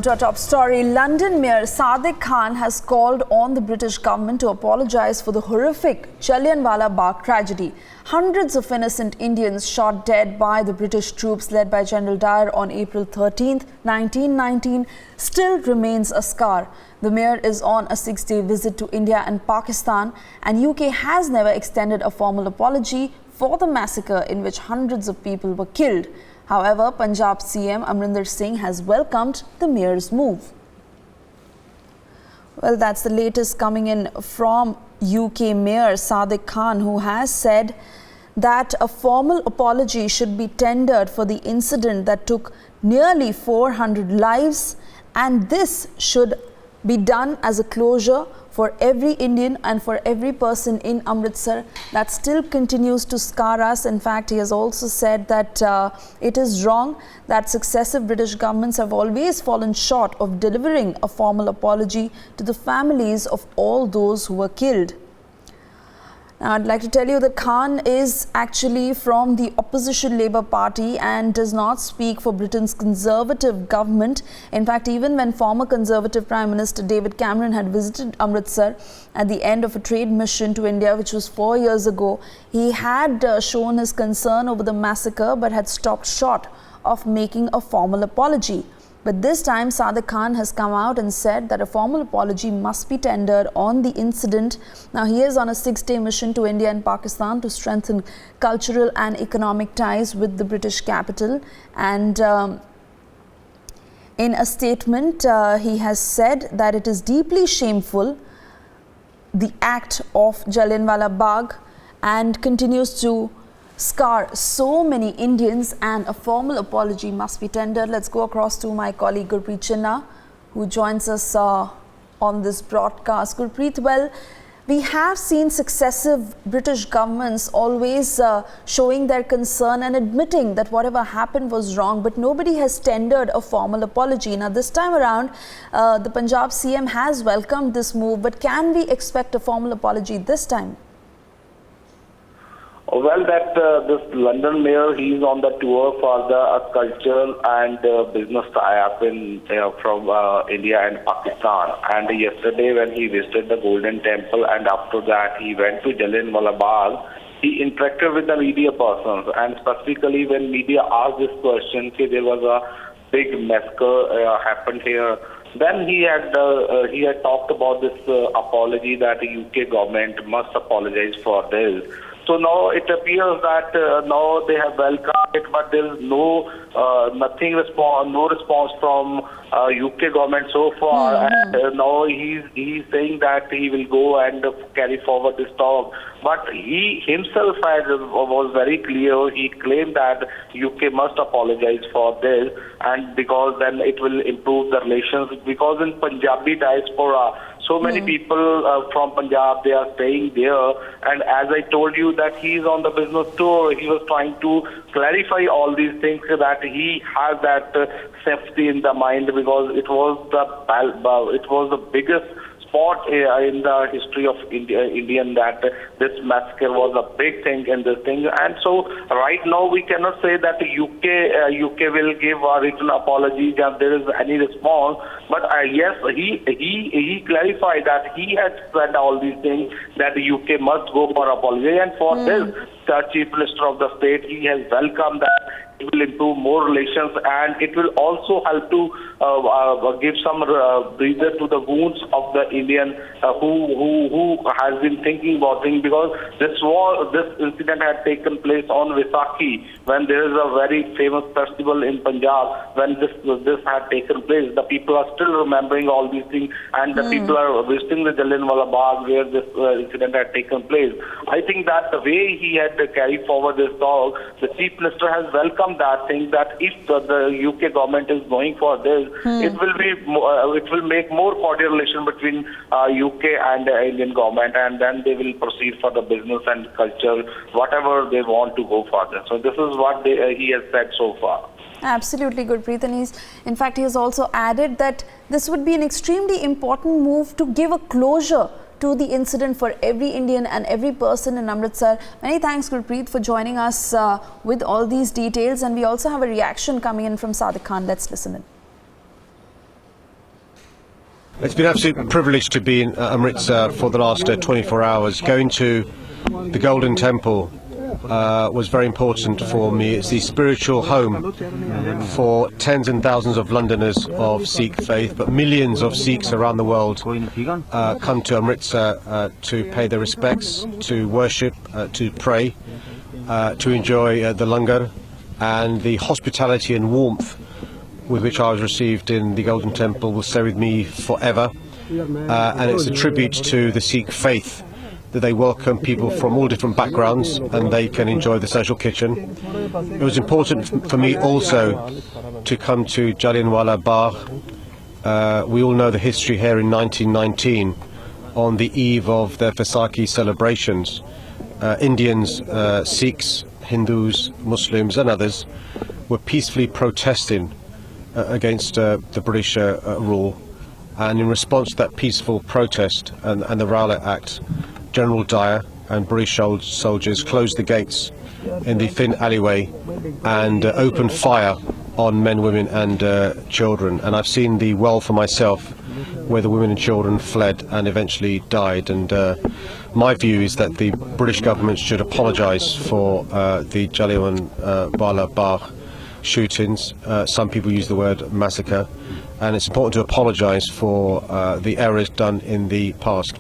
to our top story. London Mayor Sadiq Khan has called on the British government to apologise for the horrific Jallianwala Bagh tragedy. Hundreds of innocent Indians shot dead by the British troops led by General Dyer on April 13, 1919 still remains a scar. The mayor is on a 6-day visit to India and Pakistan, and UK has never extended a formal apology for the massacre in which hundreds of people were killed. However, Punjab CM Amrinder Singh has welcomed the mayor's move. Well, that's the latest coming in from UK Mayor Sadiq Khan, who has said that a formal apology should be tendered for the incident that took nearly 400 lives, and this should be done as a closure for every Indian and for every person in Amritsar that still continues to scar us. In fact, he has also said that it is wrong that successive British governments have always fallen short of delivering a formal apology to the families of all those who were killed. Now, I'd like to tell you that Khan is actually from the opposition Labour Party and does not speak for Britain's Conservative government. In fact, even when former Conservative Prime Minister David Cameron had visited Amritsar at the end of a trade mission to India, which was 4 years ago, he had shown his concern over the massacre but had stopped short of making a formal apology. But this time, Sadiq Khan has come out and said that a formal apology must be tendered on the incident. Now, he is on a 6-day mission to India and Pakistan to strengthen cultural and economic ties with the British capital. And in a statement, he has said that it is deeply shameful, the act of Jallianwala Bagh, and continues to scar so many Indians, and a formal apology must be tendered. Let's go across to my colleague Gurpreet Chinna, who joins us on this broadcast. Gurpreet, well, we have seen successive British governments always showing their concern and admitting that whatever happened was wrong, but nobody has tendered a formal apology. Now, this time around, the Punjab CM has welcomed this move, but can we expect a formal apology this time? Well, this London mayor, he's on the tour for the cultural and business tie-up from India and Pakistan. And yesterday when he visited the Golden Temple, and after that he went to Jallianwala Bagh, he interacted with the media persons. And specifically when media asked this question, there was a big massacre happened here. Then he had talked about this apology that the UK government must apologize for this. So now it appears that now they have welcomed it, but there is no response from UK government so far. And now he's saying that he will go and carry forward this talk. But he himself was very clear. He claimed that UK must apologize for this, and because then it will improve the relations. Because in Punjabi diaspora, so many people from Punjab, they are staying there. And as I told you that he is on the business tour, he was trying to clarify all these things, that he has that safety in the mind, because it was the biggest spot in the history of Indian that this massacre was a big thing in this thing. And so right now we cannot say that UK will give a written apology that there is any response. But yes, he clarified that he had said all these things, that the UK must go for apology. And for this, the Chief Minister of the state, he has welcomed that. It will improve more relations, and it will also help to give some breather to the wounds of the Indian who has been thinking about things, because this incident had taken place on Vaisakhi, when there is a very famous festival in Punjab. When this had taken place, the people are still remembering all these things, and the people are visiting the Jallianwala Bagh where this incident had taken place. I think that the way he had carried forward this talk, the Chief Minister has welcomed that thing, that if the UK government is going for this, it will make more cordial relation between UK and the Indian government, and then they will proceed for the business and culture, whatever they want to go further. So this is what he has said so far. Absolutely, Gurpreet. And in fact, he has also added that this would be an extremely important move to give a closure to the incident for every Indian and every person in Amritsar. Many thanks, Gurpreet, for joining us with all these details. And we also have a reaction coming in from Sadiq Khan. Let's listen in. It's been an absolute privilege to be in Amritsar for the last 24 hours. Going to the Golden Temple was very important for me. It's the spiritual home for tens and thousands of Londoners of Sikh faith, but millions of Sikhs around the world come to Amritsar to pay their respects, to worship, to pray, to enjoy the langar, and the hospitality and warmth with which I was received in the Golden Temple will stay with me forever, and it's a tribute to the Sikh faith that they welcome people from all different backgrounds and they can enjoy the social kitchen. It was important for me also to come to Jallianwala Bagh. We all know the history here in 1919 on the eve of the Massacre celebrations. Indians, Sikhs, Hindus, Muslims and others were peacefully protesting against the British rule, and in response to that peaceful protest and the Rowlatt Act, General Dyer and British soldiers closed the gates in the thin alleyway and opened fire on men, women and children. And I've seen the well for myself where the women and children fled and eventually died. And my view is that the British government should apologise for the Jallianwala Bagh shootings. Some people use the word massacre, and it's important to apologise for the errors done in the past.